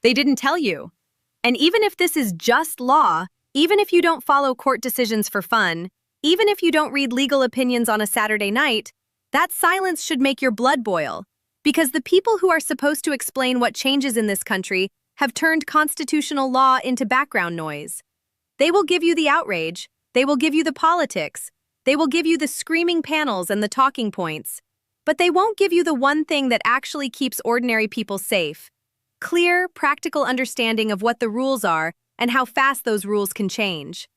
They didn't tell you. And even if this is just law, even if you don't follow court decisions for fun, even if you don't read legal opinions on a Saturday night, that silence should make your blood boil. Because the people who are supposed to explain what changes in this country have turned constitutional law into background noise. They will give you the outrage, they will give you the politics, they will give you the screaming panels and the talking points, but they won't give you the one thing that actually keeps ordinary people safe. Clear, practical understanding of what the rules are and how fast those rules can change.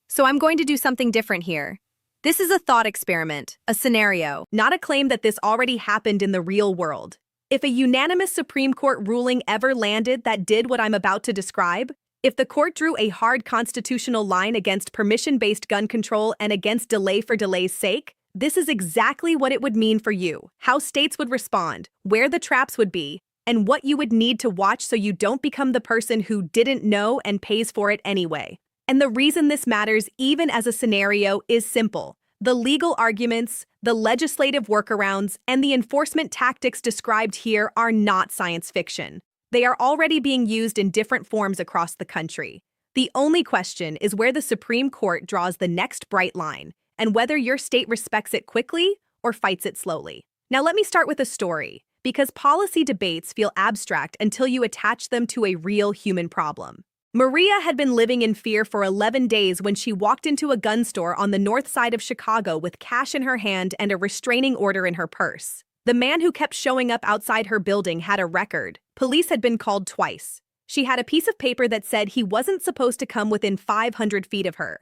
So I'm going to do something different here. This is a thought experiment, a scenario, not a claim that this already happened in the real world. If a unanimous Supreme Court ruling ever landed that did what I'm about to describe, if the court drew a hard constitutional line against permission-based gun control and against delay for delay's sake, this is exactly what it would mean for you, how states would respond, where the traps would be, and what you would need to watch so you don't become the person who didn't know and pays for it anyway. And the reason this matters even as a scenario is simple. The legal arguments, the legislative workarounds, and the enforcement tactics described here are not science fiction. They are already being used in different forms across the country. The only question is where the Supreme Court draws the next bright line, and whether your state respects it quickly or fights it slowly. Now let me start with a story, because policy debates feel abstract until you attach them to a real human problem. Maria had been living in fear for 11 days when she walked into a gun store on the north side of Chicago with cash in her hand and a restraining order in her purse. The man who kept showing up outside her building had a record. Police had been called twice. She had a piece of paper that said he wasn't supposed to come within 500 feet of her.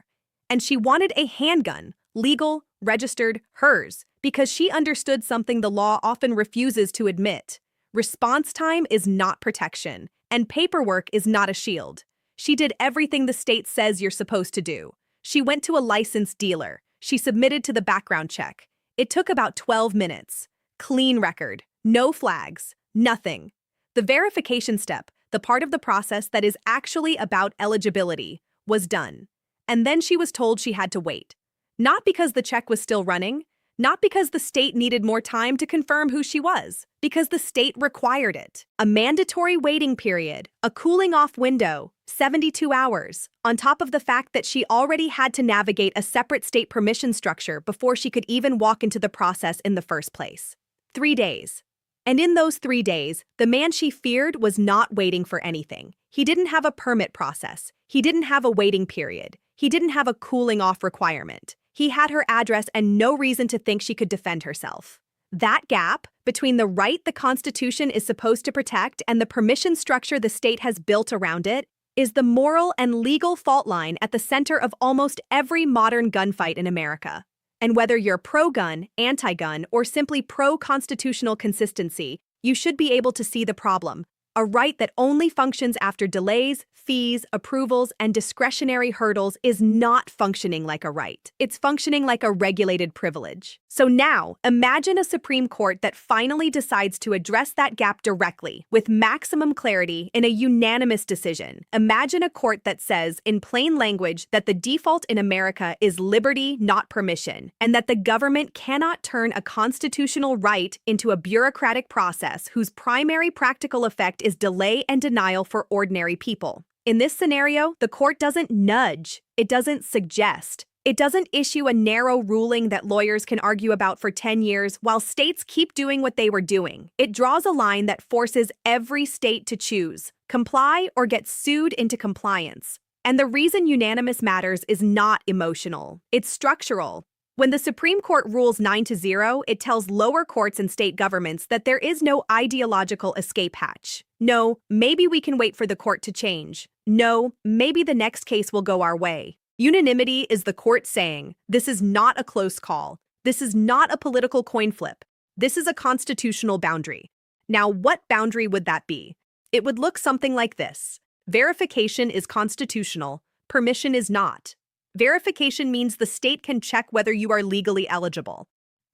And she wanted a handgun, legal, registered, hers, because she understood something the law often refuses to admit. Response time is not protection, and paperwork is not a shield. She did everything the state says you're supposed to do. She went to a licensed dealer. She submitted to the background check. It took about 12 minutes. Clean record. No flags. Nothing. The verification step, the part of the process that is actually about eligibility, was done. And then she was told she had to wait. Not because the check was still running, not because the state needed more time to confirm who she was, because the state required it. A mandatory waiting period, a cooling-off window, 72 hours, on top of the fact that she already had to navigate a separate state permission structure before she could even walk into the process in the first place. 3 days. And in those 3 days, the man she feared was not waiting for anything. He didn't have a permit process. He didn't have a waiting period. He didn't have a cooling-off requirement. He had her address and no reason to think she could defend herself. That gap between the right the Constitution is supposed to protect and the permission structure the state has built around it is the moral and legal fault line at the center of almost every modern gunfight in America. And whether you're pro-gun, anti-gun, or simply pro-constitutional consistency, you should be able to see the problem. A right that only functions after delays, fees, approvals, and discretionary hurdles is not functioning like a right. It's functioning like a regulated privilege. So now, imagine a Supreme Court that finally decides to address that gap directly, with maximum clarity in a unanimous decision. Imagine a court that says, in plain language, that the default in America is liberty, not permission, and that the government cannot turn a constitutional right into a bureaucratic process whose primary practical effect is delay and denial for ordinary people. In this scenario, the court doesn't nudge, it doesn't suggest, it doesn't issue a narrow ruling that lawyers can argue about for 10 years while states keep doing what they were doing. It draws a line that forces every state to choose, comply or get sued into compliance. And the reason unanimous matters is not emotional, it's structural. When the Supreme Court rules 9-0, it tells lower courts and state governments that there is no ideological escape hatch. No, maybe we can wait for the court to change. No, maybe the next case will go our way. Unanimity is the court saying, this is not a close call. This is not a political coin flip. This is a constitutional boundary. Now, what boundary would that be? It would look something like this. Verification is constitutional. Permission is not. Verification means the state can check whether you are legally eligible.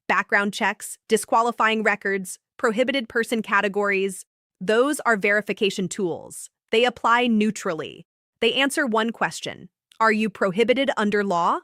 Background checks, disqualifying records, prohibited person categories, those are verification tools. They apply neutrally. They answer one question. Are you prohibited under law?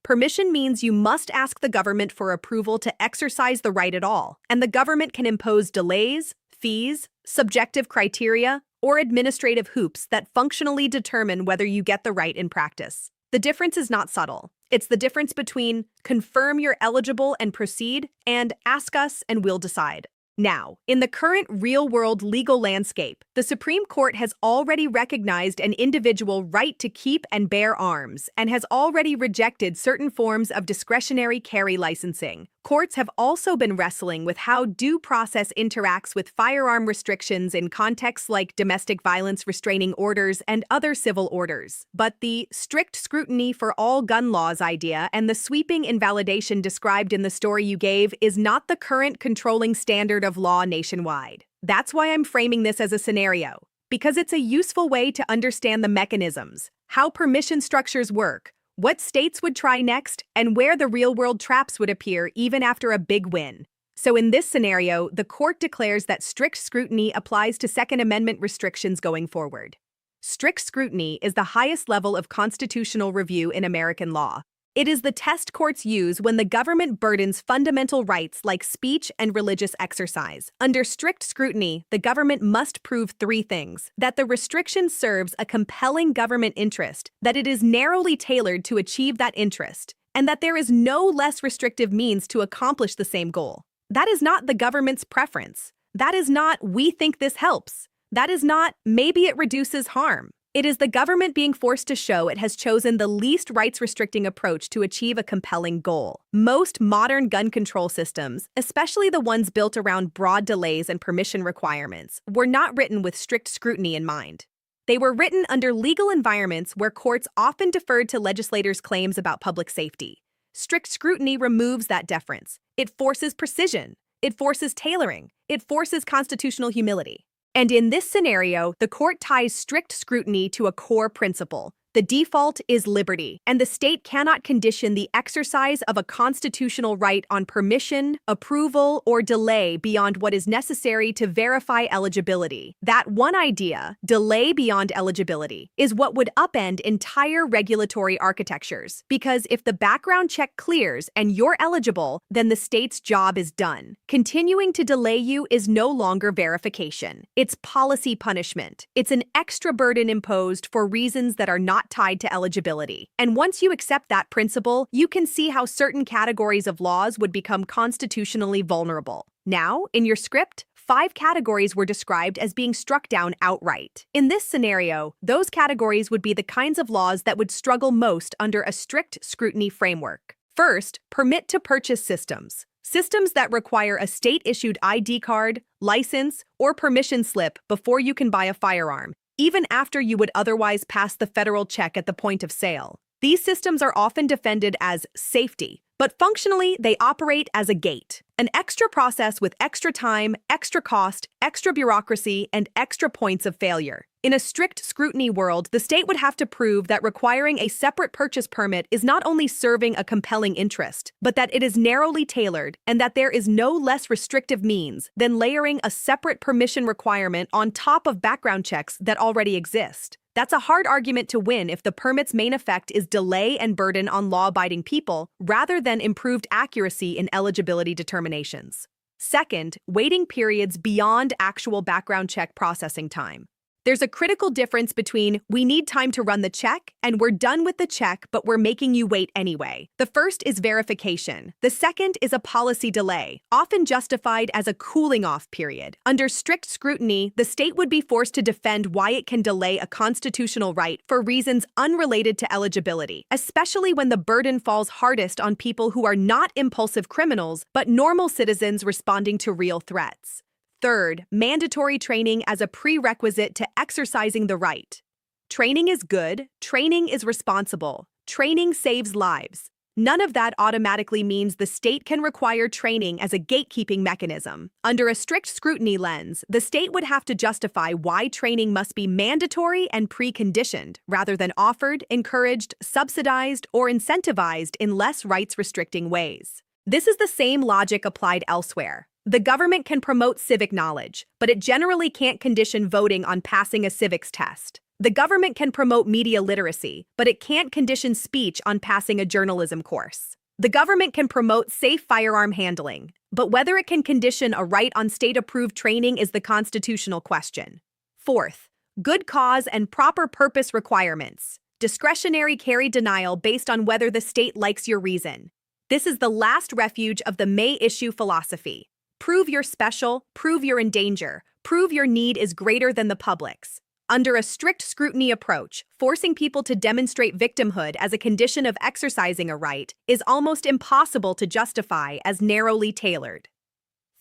Permission means you must ask the government for approval to exercise the right at all, and the government can impose delays, fees, subjective criteria, or administrative hoops that functionally determine whether you get the right in practice. The difference is not subtle. It's the difference between confirm you're eligible and proceed and ask us and we'll decide. Now, in the current real-world legal landscape, the Supreme Court has already recognized an individual right to keep and bear arms and has already rejected certain forms of discretionary carry licensing. Courts have also been wrestling with how due process interacts with firearm restrictions in contexts like domestic violence restraining orders and other civil orders. But the strict scrutiny for all gun laws idea and the sweeping invalidation described in the story you gave is not the current controlling standard of law nationwide. That's why I'm framing this as a scenario, because it's a useful way to understand the mechanisms, how permission structures work, what states would try next, and where the real-world traps would appear even after a big win. So in this scenario, the court declares that strict scrutiny applies to Second Amendment restrictions going forward. Strict scrutiny is the highest level of constitutional review in American law. It is the test courts use when the government burdens fundamental rights like speech and religious exercise. Under strict scrutiny, the government must prove three things: that the restriction serves a compelling government interest, that it is narrowly tailored to achieve that interest, and that there is no less restrictive means to accomplish the same goal. That is not the government's preference. That is not, we think this helps. That is not, maybe it reduces harm. It is the government being forced to show it has chosen the least rights-restricting approach to achieve a compelling goal. Most modern gun control systems, especially the ones built around broad delays and permission requirements, were not written with strict scrutiny in mind. They were written under legal environments where courts often deferred to legislators' claims about public safety. Strict scrutiny removes that deference. It forces precision. It forces tailoring. It forces constitutional humility. And in this scenario, the court ties strict scrutiny to a core principle. The default is liberty, and the state cannot condition the exercise of a constitutional right on permission, approval, or delay beyond what is necessary to verify eligibility. That one idea, delay beyond eligibility, is what would upend entire regulatory architectures. Because if the background check clears and you're eligible, then the state's job is done. Continuing to delay you is no longer verification. It's policy punishment. It's an extra burden imposed for reasons that are not tied to eligibility. And once you accept that principle, you can see how certain categories of laws would become constitutionally vulnerable. Now, in your script, 5 categories were described as being struck down outright. In this scenario, those categories would be the kinds of laws that would struggle most under a strict scrutiny framework. First, permit-to-purchase systems. Systems that require a state-issued ID card, license, or permission slip before you can buy a firearm, even after you would otherwise pass the federal check at the point of sale. These systems are often defended as safety, but functionally they operate as a gate, an extra process with extra time, extra cost, extra bureaucracy, and extra points of failure. In a strict scrutiny world, the state would have to prove that requiring a separate purchase permit is not only serving a compelling interest, but that it is narrowly tailored and that there is no less restrictive means than layering a separate permission requirement on top of background checks that already exist. That's a hard argument to win if the permit's main effect is delay and burden on law-abiding people rather than improved accuracy in eligibility determinations. Second, waiting periods beyond actual background check processing time. There's a critical difference between we need time to run the check and we're done with the check but we're making you wait anyway. The first is verification. The second is a policy delay, often justified as a cooling-off period. Under strict scrutiny, the state would be forced to defend why it can delay a constitutional right for reasons unrelated to eligibility, especially when the burden falls hardest on people who are not impulsive criminals but normal citizens responding to real threats. Third, mandatory training as a prerequisite to exercising the right. Training is good, training is responsible, training saves lives. None of that automatically means the state can require training as a gatekeeping mechanism. Under a strict scrutiny lens, the state would have to justify why training must be mandatory and preconditioned, rather than offered, encouraged, subsidized, or incentivized in less rights-restricting ways. This is the same logic applied elsewhere. The government can promote civic knowledge, but it generally can't condition voting on passing a civics test. The government can promote media literacy, but it can't condition speech on passing a journalism course. The government can promote safe firearm handling, but whether it can condition a right on state-approved training is the constitutional question. Fourth, Good cause and proper purpose requirements. Discretionary carry denial based on whether the state likes your reason. This is the last refuge of the may issue philosophy. Prove you're special, prove you're in danger, prove your need is greater than the public's. Under a strict scrutiny approach, forcing people to demonstrate victimhood as a condition of exercising a right is almost impossible to justify as narrowly tailored.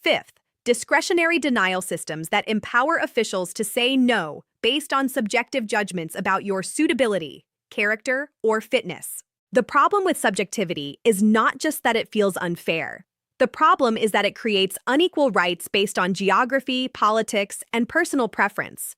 Fifth, discretionary denial systems that empower officials to say no based on subjective judgments about your suitability, character, or fitness. The problem with subjectivity is not just that it feels unfair. The problem is that it creates unequal rights based on geography, politics, and personal preference.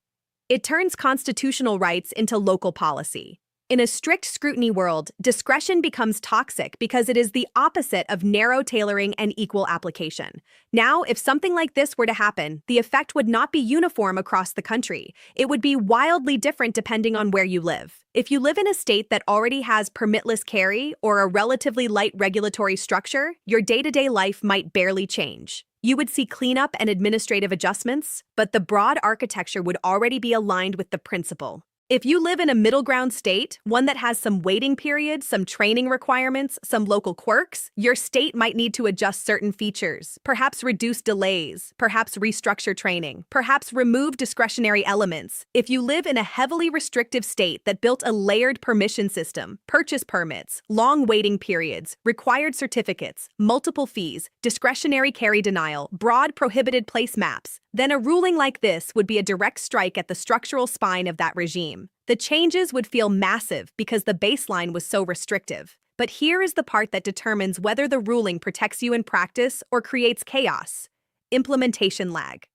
It turns constitutional rights into local policy. In a strict scrutiny world, discretion becomes toxic because it is the opposite of narrow tailoring and equal application. Now, if something like this were to happen, the effect would not be uniform across the country. It would be wildly different depending on where you live. If you live in a state that already has permitless carry or a relatively light regulatory structure, your day-to-day life might barely change. You would see cleanup and administrative adjustments, but the broad architecture would already be aligned with the principle. If you live in a middle ground state, one that has some waiting periods, some training requirements, some local quirks, your state might need to adjust certain features, perhaps reduce delays, perhaps restructure training, perhaps remove discretionary elements. If you live in a heavily restrictive state that built a layered permission system, purchase permits, long waiting periods, required certificates, multiple fees, discretionary carry denial, broad prohibited place maps, then a ruling like this would be a direct strike at the structural spine of that regime. The changes would feel massive because the baseline was so restrictive. But here is the part that determines whether the ruling protects you in practice or creates chaos: implementation lag.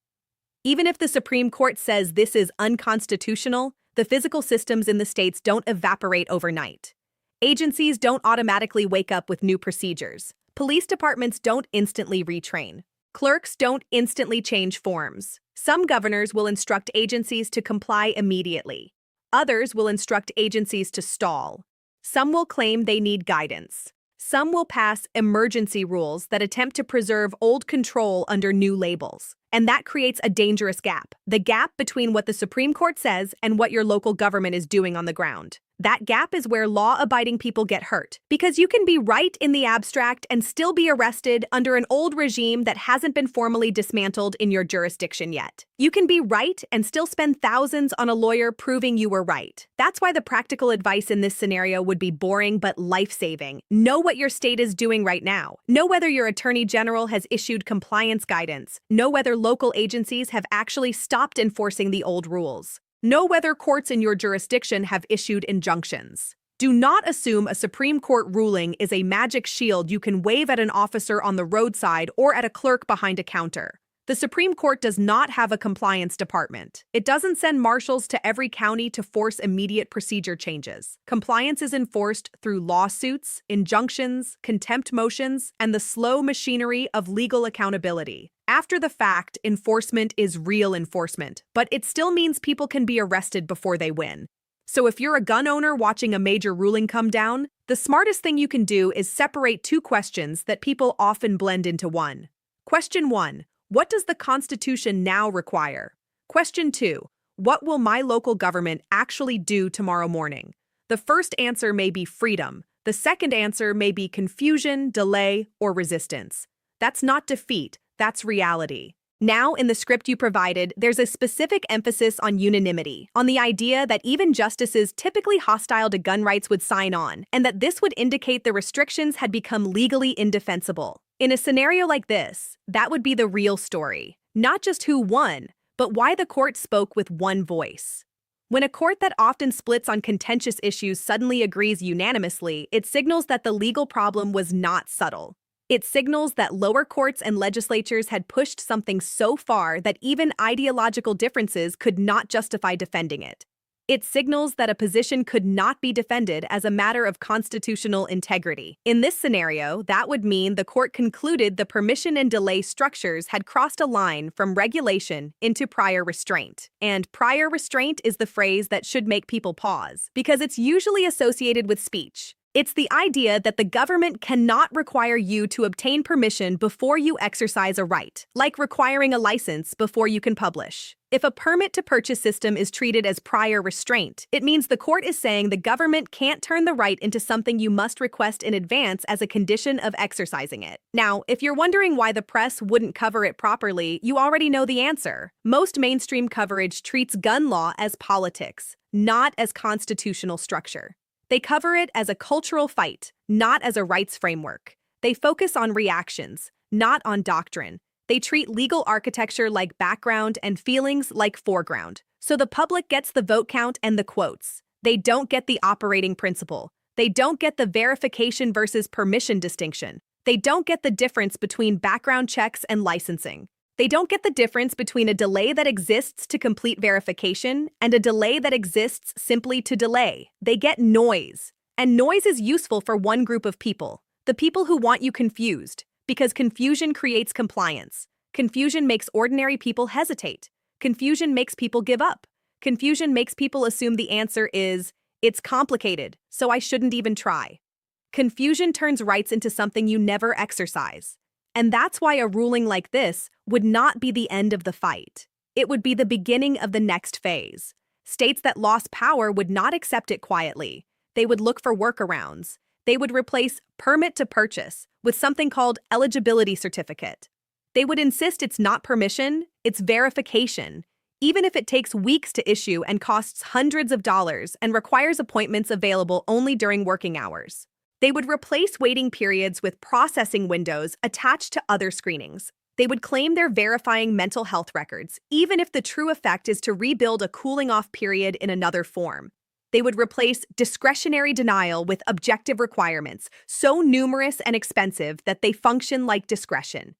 Even if the Supreme Court says this is unconstitutional, the physical systems in the states don't evaporate overnight. Agencies don't automatically wake up with new procedures. Police departments don't instantly retrain. Clerks don't instantly change forms. Some governors will instruct agencies to comply immediately. Others will instruct agencies to stall. Some will claim they need guidance. Some will pass emergency rules that attempt to preserve old control under new labels. And that creates a dangerous gap, the gap between what the Supreme Court says and what your local government is doing on the ground. That gap is where law-abiding people get hurt, because you can be right in the abstract and still be arrested under an old regime that hasn't been formally dismantled in your jurisdiction yet. You can be right and still spend thousands on a lawyer proving you were right. That's why the practical advice in this scenario would be boring but life-saving. Know what your state is doing right now. Know whether your attorney general has issued compliance guidance. Know whether local agencies have actually stopped enforcing the old rules. Know whether courts in your jurisdiction have issued injunctions. Do not assume a Supreme Court ruling is a magic shield you can wave at an officer on the roadside or at a clerk behind a counter. The Supreme Court does not have a compliance department. It doesn't send marshals to every county to force immediate procedure changes. Compliance is enforced through lawsuits, injunctions, contempt motions, and the slow machinery of legal accountability. After the fact, enforcement is real enforcement, but it still means people can be arrested before they win. So if you're a gun owner watching a major ruling come down, the smartest thing you can do is separate two questions that people often blend into one. Question 1. What does the Constitution now require? Question 2. What will my local government actually do tomorrow morning? The first answer may be freedom. The second answer may be confusion, delay, or resistance. That's not defeat. That's reality. Now, in the script you provided, there's a specific emphasis on unanimity, on the idea that even justices typically hostile to gun rights would sign on, and that this would indicate the restrictions had become legally indefensible. In a scenario like this, that would be the real story. Not just who won, but why the court spoke with one voice. When a court that often splits on contentious issues suddenly agrees unanimously, it signals that the legal problem was not subtle. It signals that lower courts and legislatures had pushed something so far that even ideological differences could not justify defending it. It signals that a position could not be defended as a matter of constitutional integrity. In this scenario, that would mean the court concluded the permission and delay structures had crossed a line from regulation into prior restraint. And prior restraint is the phrase that should make people pause, because it's usually associated with speech. It's the idea that the government cannot require you to obtain permission before you exercise a right, like requiring a license before you can publish. If a permit to purchase system is treated as prior restraint, it means the court is saying the government can't turn the right into something you must request in advance as a condition of exercising it. Now, if you're wondering why the press wouldn't cover it properly, you already know the answer. Most mainstream coverage treats gun law as politics, not as constitutional structure. They cover it as a cultural fight, not as a rights framework. They focus on reactions, not on doctrine. They treat legal architecture like background and feelings like foreground. So the public gets the vote count and the quotes. They don't get the operating principle. They don't get the verification versus permission distinction. They don't get the difference between background checks and licensing. They don't get the difference between a delay that exists to complete verification and a delay that exists simply to delay. They get noise. And noise is useful for one group of people, the people who want you confused, because confusion creates compliance. Confusion makes ordinary people hesitate. Confusion makes people give up. Confusion makes people assume the answer is, it's complicated, so I shouldn't even try. Confusion turns rights into something you never exercise. And that's why a ruling like this would not be the end of the fight. It would be the beginning of the next phase. States that lost power would not accept it quietly. They would look for workarounds. They would replace permit to purchase with something called eligibility certificate. They would insist it's not permission, it's verification, even if it takes weeks to issue and costs hundreds of dollars and requires appointments available only during working hours. They would replace waiting periods with processing windows attached to other screenings. They would claim they're verifying mental health records, even if the true effect is to rebuild a cooling-off period in another form. They would replace discretionary denial with objective requirements, so numerous and expensive that they function like discretion.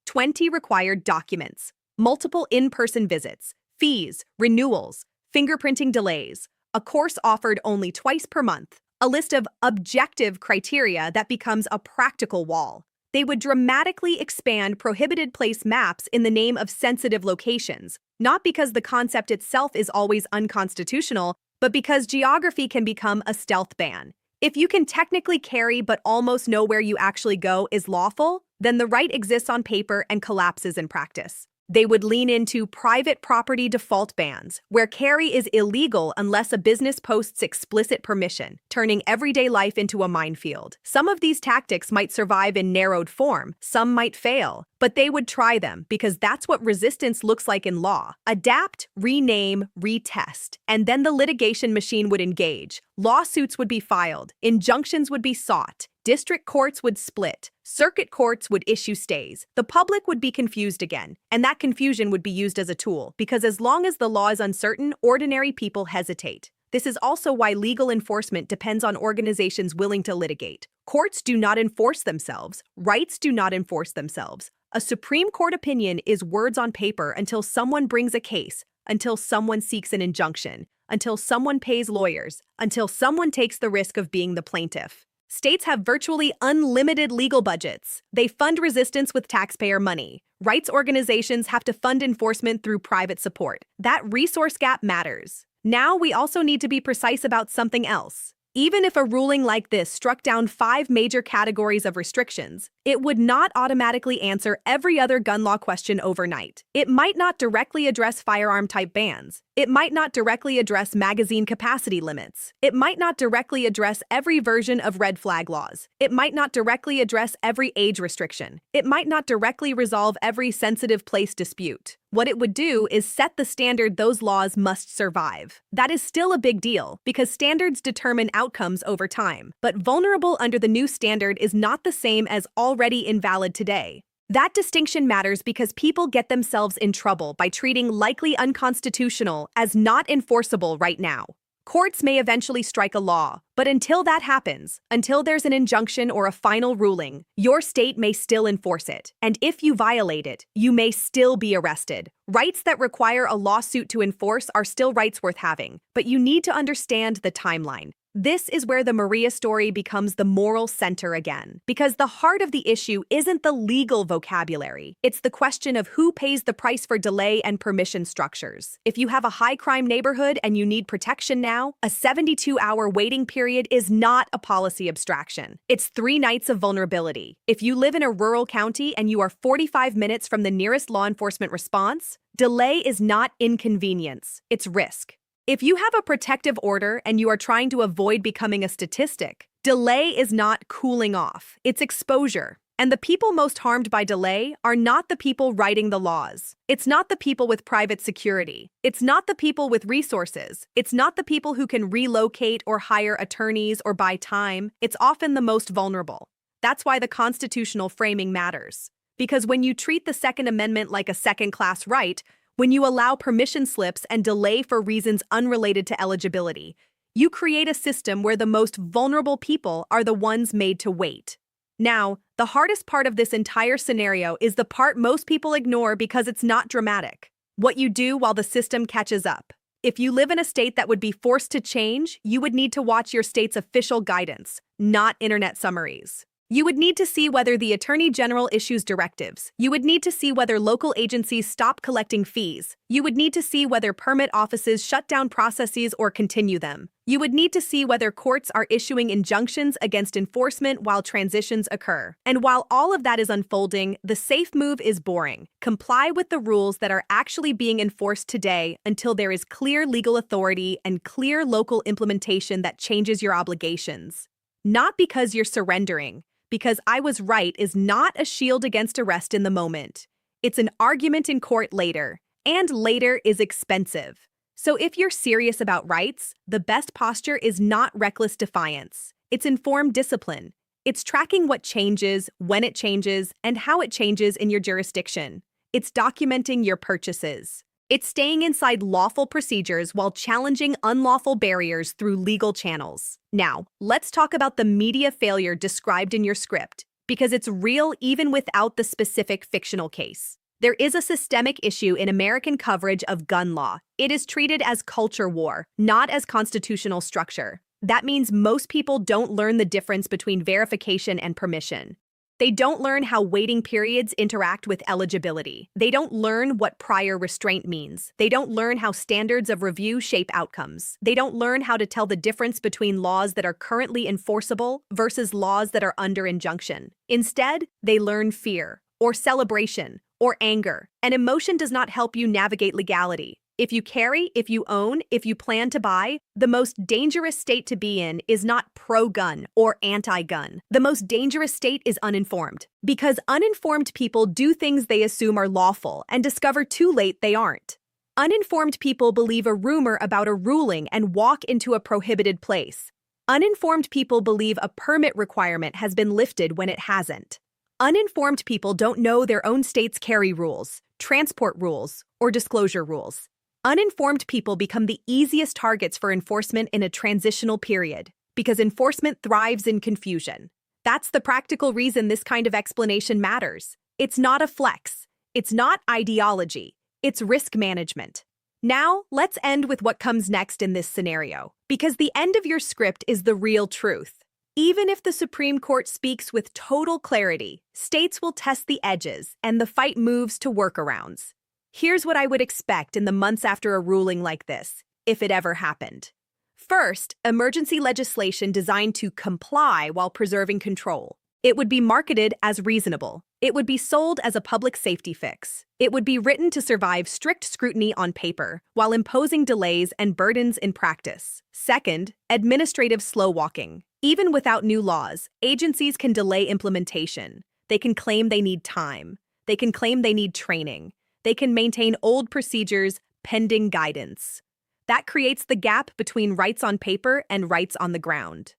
20 required documents, multiple in-person visits, fees, renewals, fingerprinting delays, a course offered only twice per month, a list of objective criteria that becomes a practical wall. They would dramatically expand prohibited place maps in the name of sensitive locations, not because the concept itself is always unconstitutional, but because geography can become a stealth ban. If you can technically carry but almost know where you actually go is lawful, then the right exists on paper and collapses in practice. They would lean into private property default bans, where carry is illegal unless a business posts explicit permission, turning everyday life into a minefield. Some of these tactics might survive in narrowed form, some might fail, but they would try them because that's what resistance looks like in law. Adapt, rename, retest, and then the litigation machine would engage. Lawsuits would be filed, injunctions would be sought, district courts would split, circuit courts would issue stays. The public would be confused again, and that confusion would be used as a tool, because as long as the law is uncertain, ordinary people hesitate. This is also why legal enforcement depends on organizations willing to litigate. Courts do not enforce themselves. Rights do not enforce themselves. A Supreme Court opinion is words on paper until someone brings a case, until someone seeks an injunction, until someone pays lawyers, until someone takes the risk of being the plaintiff. States have virtually unlimited legal budgets. They fund resistance with taxpayer money. Rights organizations have to fund enforcement through private support. That resource gap matters. Now we also need to be precise about something else. Even if a ruling like this struck down 5 major categories of restrictions, it would not automatically answer every other gun law question overnight. It might not directly address firearm-type bans. It might not directly address magazine capacity limits. It might not directly address every version of red flag laws. It might not directly address every age restriction. It might not directly resolve every sensitive place dispute. What it would do is set the standard those laws must survive. That is still a big deal, because standards determine outcomes over time. But vulnerable under the new standard is not the same as already invalid today. That distinction matters because people get themselves in trouble by treating likely unconstitutional as not enforceable right now. Courts may eventually strike a law, but until that happens, until there's an injunction or a final ruling, your state may still enforce it. And if you violate it, you may still be arrested. Rights that require a lawsuit to enforce are still rights worth having, but you need to understand the timeline. This is where the Maria story becomes the moral center again, because the heart of the issue isn't the legal vocabulary. It's the question of who pays the price for delay and permission structures. If you have a high-crime neighborhood and you need protection now, a 72-hour waiting period is not a policy abstraction. It's 3 nights of vulnerability. If you live in a rural county and you are 45 minutes from the nearest law enforcement response, delay is not inconvenience, it's risk. If you have a protective order and you are trying to avoid becoming a statistic, delay is not cooling off, it's exposure. And the people most harmed by delay are not the people writing the laws. It's not the people with private security. It's not the people with resources. It's not the people who can relocate or hire attorneys or buy time. It's often the most vulnerable. That's why the constitutional framing matters. Because when you treat the Second Amendment like a second-class right, when you allow permission slips and delay for reasons unrelated to eligibility, you create a system where the most vulnerable people are the ones made to wait. Now, the hardest part of this entire scenario is the part most people ignore because it's not dramatic. What you do while the system catches up. If you live in a state that would be forced to change, you would need to watch your state's official guidance, not internet summaries. You would need to see whether the Attorney General issues directives. You would need to see whether local agencies stop collecting fees. You would need to see whether permit offices shut down processes or continue them. You would need to see whether courts are issuing injunctions against enforcement while transitions occur. And while all of that is unfolding, the safe move is boring. Comply with the rules that are actually being enforced today until there is clear legal authority and clear local implementation that changes your obligations. Not because you're surrendering. Because I was right is not a shield against arrest in the moment. It's an argument in court later, and later is expensive. So if you're serious about rights, the best posture is not reckless defiance. It's informed discipline. It's tracking what changes, when it changes, and how it changes in your jurisdiction. It's documenting your purchases. It's staying inside lawful procedures while challenging unlawful barriers through legal channels. Now, let's talk about the media failure described in your script, because it's real even without the specific fictional case. There is a systemic issue in American coverage of gun law. It is treated as culture war, not as constitutional structure. That means most people don't learn the difference between verification and permission. They don't learn how waiting periods interact with eligibility. They don't learn what prior restraint means. They don't learn how standards of review shape outcomes. They don't learn how to tell the difference between laws that are currently enforceable versus laws that are under injunction. Instead, they learn fear, or celebration, or anger. And emotion does not help you navigate legality. If you carry, if you own, if you plan to buy, the most dangerous state to be in is not pro-gun or anti-gun. The most dangerous state is uninformed. Because uninformed people do things they assume are lawful and discover too late they aren't. Uninformed people believe a rumor about a ruling and walk into a prohibited place. Uninformed people believe a permit requirement has been lifted when it hasn't. Uninformed people don't know their own state's carry rules, transport rules, or disclosure rules. Uninformed people become the easiest targets for enforcement in a transitional period, because enforcement thrives in confusion. That's the practical reason this kind of explanation matters. It's not a flex. It's not ideology. It's risk management. Now, let's end with what comes next in this scenario, because the end of your script is the real truth. Even if the Supreme Court speaks with total clarity, states will test the edges, and the fight moves to workarounds. Here's what I would expect in the months after a ruling like this, if it ever happened. First, emergency legislation designed to comply while preserving control. It would be marketed as reasonable. It would be sold as a public safety fix. It would be written to survive strict scrutiny on paper, while imposing delays and burdens in practice. Second, administrative slow walking. Even without new laws, agencies can delay implementation. They can claim they need time. They can claim they need training. They can maintain old procedures pending guidance. That creates the gap between rights on paper and rights on the ground.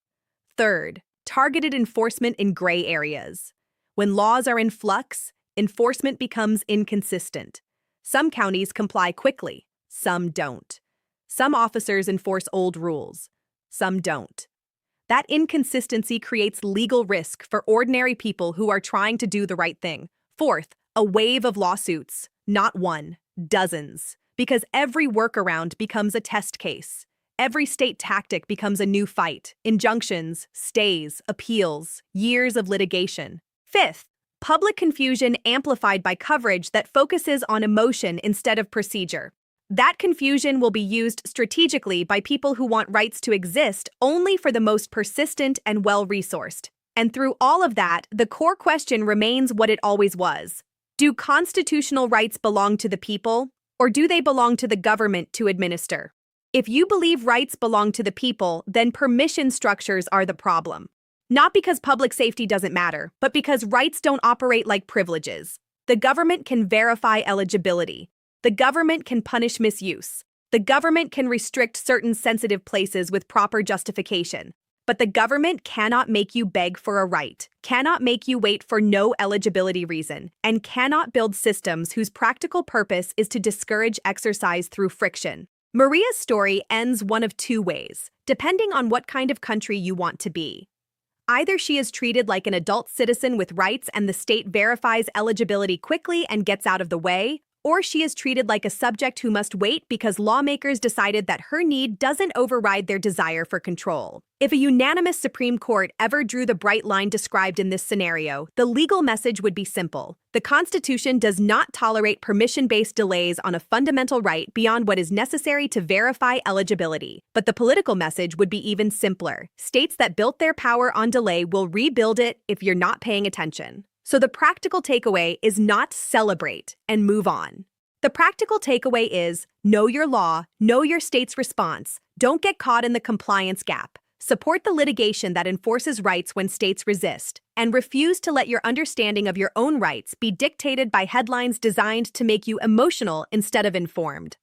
Third, targeted enforcement in gray areas. When laws are in flux, enforcement becomes inconsistent. Some counties comply quickly, some don't. Some officers enforce old rules, some don't. That inconsistency creates legal risk for ordinary people who are trying to do the right thing. Fourth, a wave of lawsuits. Not one, dozens. Because every workaround becomes a test case. Every state tactic becomes a new fight: injunctions, stays, appeals, years of litigation. Fifth, public confusion amplified by coverage that focuses on emotion instead of procedure. That confusion will be used strategically by people who want rights to exist only for the most persistent and well-resourced. And through all of that, the core question remains what it always was. Do constitutional rights belong to the people, or do they belong to the government to administer? If you believe rights belong to the people, then permission structures are the problem. Not because public safety doesn't matter, but because rights don't operate like privileges. The government can verify eligibility. The government can punish misuse. The government can restrict certain sensitive places with proper justification. But the government cannot make you beg for a right, cannot make you wait for no eligibility reason, and cannot build systems whose practical purpose is to discourage exercise through friction. Maria's story ends one of two ways, depending on what kind of country you want to be. Either she is treated like an adult citizen with rights and the state verifies eligibility quickly and gets out of the way, or she is treated like a subject who must wait because lawmakers decided that her need doesn't override their desire for control. If a unanimous Supreme Court ever drew the bright line described in this scenario, the legal message would be simple. The Constitution does not tolerate permission-based delays on a fundamental right beyond what is necessary to verify eligibility. But the political message would be even simpler. States that built their power on delay will rebuild it if you're not paying attention. So the practical takeaway is not celebrate and move on. The practical takeaway is know your law, know your state's response, don't get caught in the compliance gap. Support the litigation that enforces rights when states resist, and refuse to let your understanding of your own rights be dictated by headlines designed to make you emotional instead of informed.